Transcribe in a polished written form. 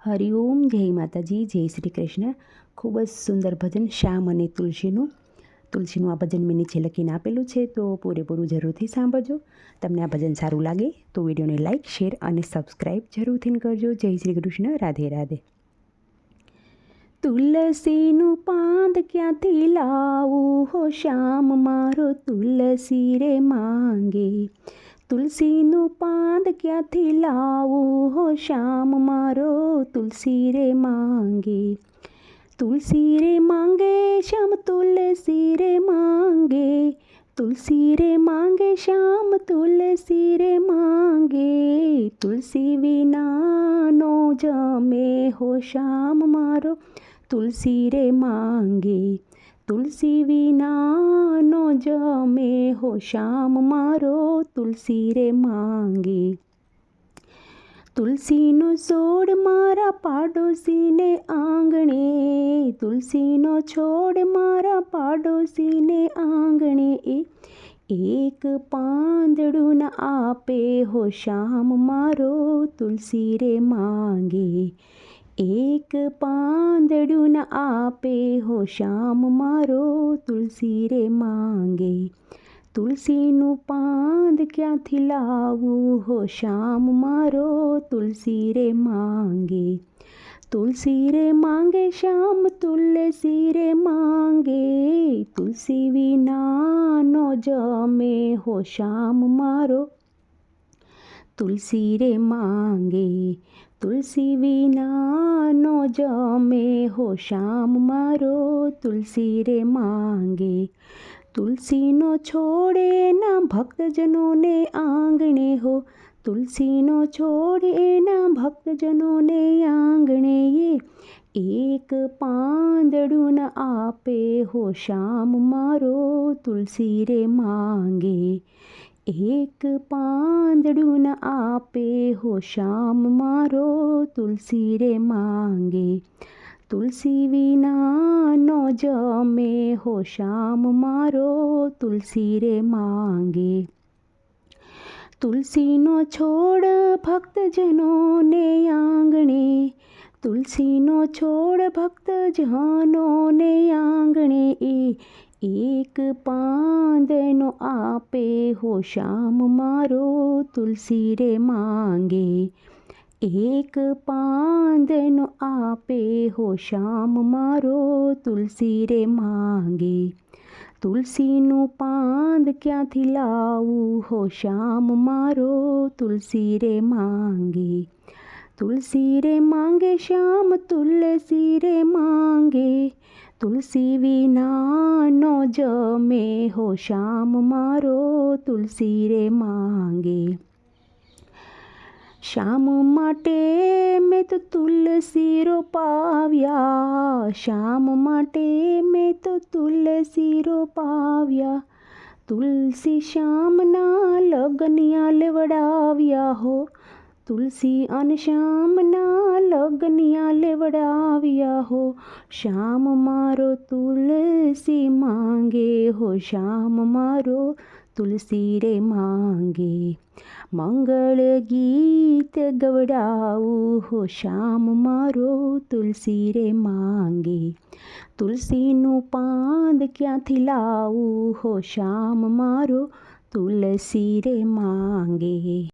હરિઓમ, જય માતાજી, જય શ્રી કૃષ્ણ. ખૂબ જ સુંદર ભજન શ્યામ અને તુલસીનું આ ભજન મેં નીચે લખીને આપેલું છે, તો પૂરેપૂરું જરૂરથી સાંભળજો. તમને આ ભજન સારું લાગે તો વિડીયોને લાઇક, શેર અને સબસ્ક્રાઈબ જરૂરથી કરજો. જય શ્રી કૃષ્ણ. રાધે રાધે. તુલસીનું પાંદ ક્યાંથી લાવું હો શ્યામ મારો તુલસી રે માંગે. તુલસીનું પાંદ ક્યાંથી લાવું હો શ્યામ મારો તુલસી રે માંગે. તુલસી રે માંગે શ્યામ તુલસી રે માંગે. તુલસી રે માંગે શ્યામ તુલસી રે માંગે. તુલસી વિના નો જમે હો શ્યામ મારો તુલસી રે માંગે. તુલસી વિના નો જમે હો શ્યામ મારો તુલસી રે માંગે. તુલસીનો છોડ મારા પાડોશીને આંગણે. તુલસીનો છોડ મારા પાડોશીને આંગણે. એક પાંદડું ન આપે હો શ્યામ મારો તુલસી રે માંગે. એક પાંદડું ન આપે હો શ્યામ મારો તુલસી રે માંગે. તુલસીનું પાંદ ક્યાંથી લાવું હો શ્યામ મારો તુલસી રે માંગે. તુલસી રે માંગે શ્યામ તુલસી રે માંગે. તુલસી વિના નો જમે હો શ્યામ મારો તુલસી રે માંગે. તુલસી વિના નો જમે હો શ્યામ મારો તુલસી રે માંગે. તુલસીનો છોડ એના ભક્તજનોને આંગણે હો. તુલસીનો છોડ એના ભક્તજનોને આંગણે. એક પાંદડું ન આપે હો શ્યામ મારો તુલસી રે માંગે. એક પાંદડું ન આપે હો શ્યામ મારો તુલસી રે માંગે. તુલસી વિના નો જમે હો શ્યામ મારો તુલસી રે માંગે. તુલસીનો છોડ ભક્તજનોને આંગણે. તુલસીનો છોડ ભક્તજનોને આંગણે. એક પાંદનો આપે હો શ્યામ મારો તુલસી રે માંગે. એક પાંદનો આપે હો શ્યામ મારો તુલસી રે માંગે. તુલસીનું પાંદ ક્યાંથી લાવું હો શ્યામ મારો તુલસી રે માંગે. તુલસી રે માંગે શ્યામ તુલસી રે માંગે. તુલસી વિના નો જમે હો શ્યામ મારો તુલસી રે માંગે. શ્યામ માટે મેં તો તુલસી રોપાવ્યા. શ્યામ માટે મેં તો તુલસી રોપાવ્યા. તુલસી શ્યામના લગનિયા લેવડાવ્યા હો. તુલસી અને શ્યામના લગનિયા લેવડાવ્યા હો. શ્યામ મારો તુલસી માંગે હો શ્યામ મારો તુલસી રે માંગે. મંગળ ગીત ગવડાવું હો શ્યામ મારો તુલસી રે માંગે. તુલસીનું પાંદ ક્યાંથી લાવું હો શ્યામ મારો તુલસી રે માંગે.